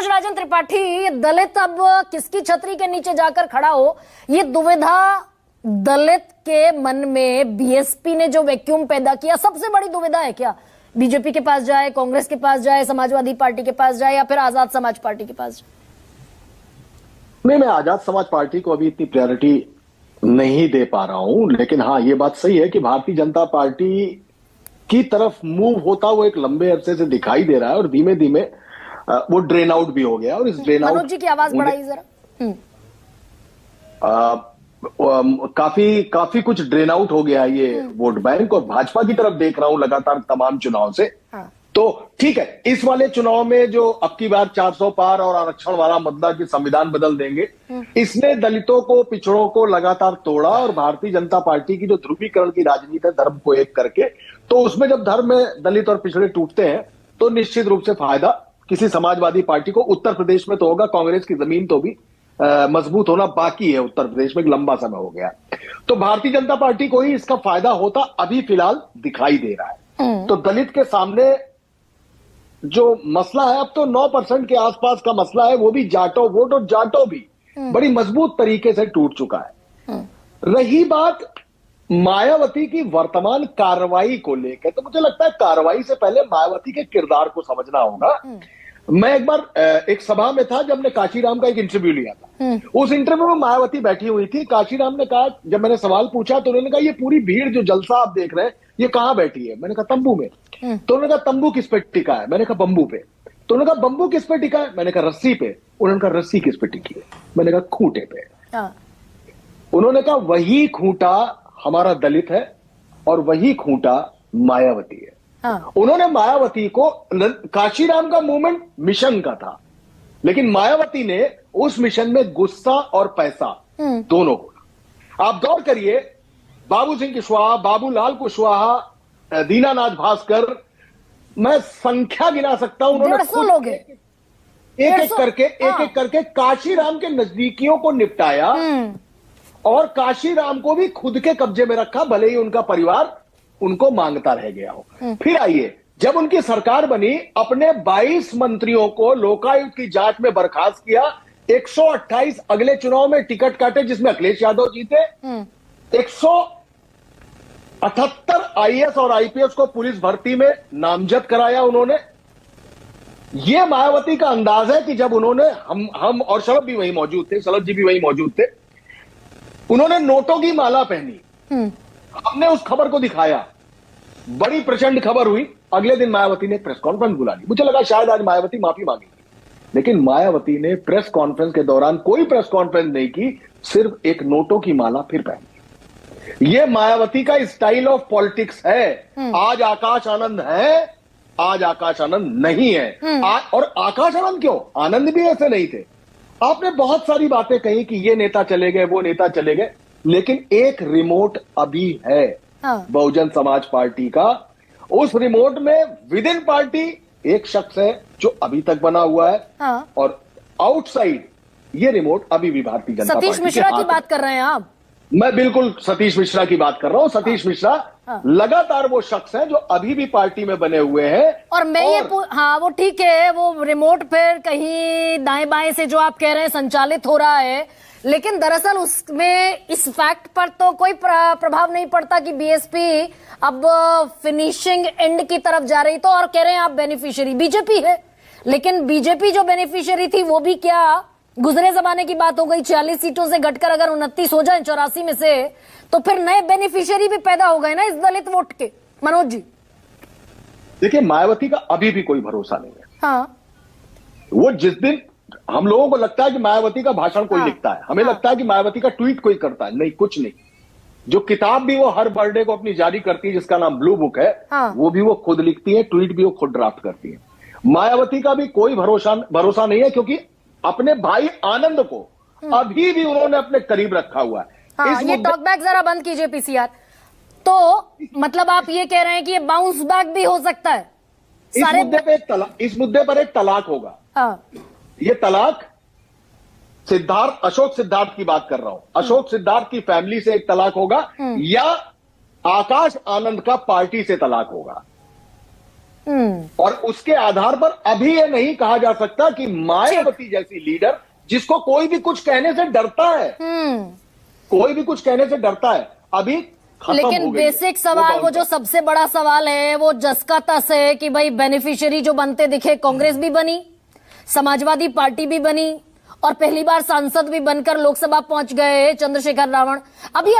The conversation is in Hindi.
राजन त्रिपाठी, ये दलित अब किसकी छतरी के नीचे जाकर खड़ा हो, ये दुविधा दलित के मन में बीएसपी ने जो वैक्यूम पैदा किया, सबसे बड़ी दुविधा है क्या? बीजेपी के पास जाए, कांग्रेस के पास जाए, समाजवादी पार्टी के पास जाए या फिर आजाद समाज पार्टी के पास जाए? नहीं, मैं आजाद समाज पार्टी को अभी इतनी प्रायोरिटी नहीं दे पा रहा हूं, लेकिन हाँ, ये बात सही है कि भारतीय जनता पार्टी की तरफ मूव होता वो एक लंबे अरसे से दिखाई दे रहा है और धीमे धीमे वो ड्रेन आउट भी हो गया। और इस ड्रेन आउट, मनोज जी की आवाज बढ़ाइए जरा। काफी कुछ ड्रेन आउट हो गया ये वोट बैंक, और भाजपा की तरफ देख रहा हूं लगातार तमाम चुनाव से। हाँ। तो ठीक है, इस वाले चुनाव में जो अब की बार 400 पार और आरक्षण वाला मुद्दा की संविधान बदल देंगे, इसने दलितों को, पिछड़ों को लगातार तोड़ा। और भारतीय जनता पार्टी की जो ध्रुवीकरण की राजनीति है, धर्म को एक करके, तो उसमें जब धर्म में दलित और पिछड़े टूटते हैं तो निश्चित रूप से फायदा किसी समाजवादी पार्टी को उत्तर प्रदेश में तो होगा। कांग्रेस की जमीन तो भी मजबूत होना बाकी है उत्तर प्रदेश में, एक लंबा समय हो गया। तो भारतीय जनता पार्टी को ही इसका फायदा होता अभी फिलहाल दिखाई दे रहा है। तो दलित के सामने जो मसला है, अब तो 9% के आसपास का मसला है, वो भी जाटो वोट, और जाटो भी बड़ी मजबूत तरीके से टूट चुका है। रही बात मायावती की वर्तमान कार्रवाई को लेकर, तो मुझे लगता है कार्रवाई से पहले मायावती के किरदार को समझना होगा। मैं एक बार एक सभा में था जब ने काशीराम का एक इंटरव्यू लिया था। उस इंटरव्यू में मायावती बैठी हुई थी। काशीराम ने कहा, जब मैंने सवाल पूछा तो उन्होंने कहा, ये पूरी भीड़ जो जलसा आप देख रहे हैं ये कहां बैठी है? मैंने कहा तंबू में। तो उन्होंने कहा तंबू किस पे टिका है? मैंने कहा बंबू पे। तो उन्होंने कहा बंबू किस पे टिका है? मैंने कहा रस्सी पे। उन्होंने कहा रस्सी किस पे टिकी है? मैंने कहा खूंटे पे। उन्होंने कहा वही खूंटा हमारा दलित है और वही खूंटा मायावती है। उन्होंने मायावती को, काशीराम का मूवमेंट मिशन का था, लेकिन मायावती ने उस मिशन में गुस्सा और पैसा दोनों को। आप गौर करिए, बाबू सिंह कुशवाहा, बाबूलाल कुशवाहा, दीनानाथ भास्कर, मैं संख्या गिना सकता हूं, उन्होंने 150 लोग एक एक करके काशीराम के नजदीकियों को निपटाया और काशीराम को भी खुद के कब्जे में रखा, भले ही उनका परिवार उनको मांगता रह गया हो। फिर आइए, जब उनकी सरकार बनी, अपने 22 मंत्रियों को लोकायुक्त की जांच में बर्खास्त किया। 128 अगले चुनाव में टिकट काटे जिसमें अखिलेश यादव जीते। 178 आईएएस और आईपीएस को पुलिस भर्ती में नामजद कराया उन्होंने। यह मायावती का अंदाज है कि जब उन्होंने, हम और शरद भी वहीं मौजूद थे, शरद जी भी वहीं मौजूद थे, उन्होंने नोटों की माला पहनी, हमने उस खबर को दिखाया, बड़ी प्रचंड खबर हुई। अगले दिन मायावती ने प्रेस कॉन्फ्रेंस बुला ली। मुझे लगा शायद आज मायावती माफी मांगेगी, लेकिन मायावती ने प्रेस कॉन्फ्रेंस के दौरान कोई प्रेस कॉन्फ्रेंस नहीं की, सिर्फ एक नोटों की माला फिर पहनी। यह मायावती का स्टाइल ऑफ पॉलिटिक्स है। आज आकाश आनंद है, आज आकाश आनंद नहीं है। और आकाश आनंद क्यों, आनंद भी ऐसे नहीं थे। आपने बहुत सारी बातें कही कि ये नेता चले गए, वो नेता चले गए, लेकिन एक रिमोट अभी है बहुजन समाज पार्टी का। उस रिमोट में विद इन पार्टी एक शख्स है जो अभी तक बना हुआ है, और आउटसाइड ये रिमोट अभी भी भारतीय जनता पार्टी। सतीश मिश्रा की बात कर रहे हैं आप? मैं बिल्कुल सतीश मिश्रा की बात कर रहा हूं। सतीश मिश्रा लगातार वो शख्स है जो अभी भी पार्टी में बने हुए हैं। और मैं हाँ, वो ठीक है, वो रिमोट फिर कहीं दाएं बाएं से जो आप कह रहे हैं संचालित हो रहा है, लेकिन दरअसल उसमें इस फैक्ट पर तो कोई प्रभाव नहीं पड़ता कि बीएसपी अब फिनिशिंग एंड की तरफ जा रही। तो और कह रहे हैं आप बेनिफिशियरी बीजेपी है, लेकिन बीजेपी जो बेनिफिशियरी थी वो भी क्या गुजरे जमाने की बात हो गई। 46 सीटों से घटकर अगर 29 हो जाए 84 में से, तो फिर नए बेनिफिशियरी भी पैदा हो गए ना इस दलित वोट के। मनोज जी देखिए, मायावती का अभी भी कोई भरोसा नहीं है। हाँ, वो जिस दिन हम लोगों को लगता है कि मायावती का भाषण कोई लिखता है, हमें लगता है कि मायावती का ट्वीट कोई करता है, नहीं, कुछ नहीं। जो किताब भी वो हर बर्थडे को अपनी जारी करती है जिसका नाम ब्लू बुक है, वो भी वो खुद लिखती है, ट्वीट भी वो खुद ड्राफ्ट करती है। मायावती का भी कोई भरोसा नहीं है, क्योंकि अपने भाई आनंद को अभी भी उन्होंने अपने करीब रखा हुआ है। ये टॉक बैक जरा बंद कीजिए पीसीआर। तो मतलब आप ये कह रहे हैं कि ये बाउंस बैक भी हो सकता है? इस मुद्दे पर एक तलाक होगा। ये तलाक अशोक सिद्धार्थ की बात कर रहा हूं, अशोक सिद्धार्थ की फैमिली से एक तलाक होगा, या आकाश आनंद का पार्टी से तलाक होगा। और उसके आधार पर अभी ये नहीं कहा जा सकता कि मायावती जैसी लीडर, जिसको कोई भी कुछ कहने से डरता है, कोई भी कुछ कहने से डरता है, अभी खत्म हो लेकिन गई है। बेसिक सवाल, वो जो सबसे बड़ा सवाल है वो जस का तस है कि भाई बेनिफिशियरी जो बनते दिखे, कांग्रेस भी बनी, समाजवादी पार्टी भी बनी और पहली बार सांसद भी बनकर लोकसभा पहुंच गए चंद्रशेखर रावण। अभी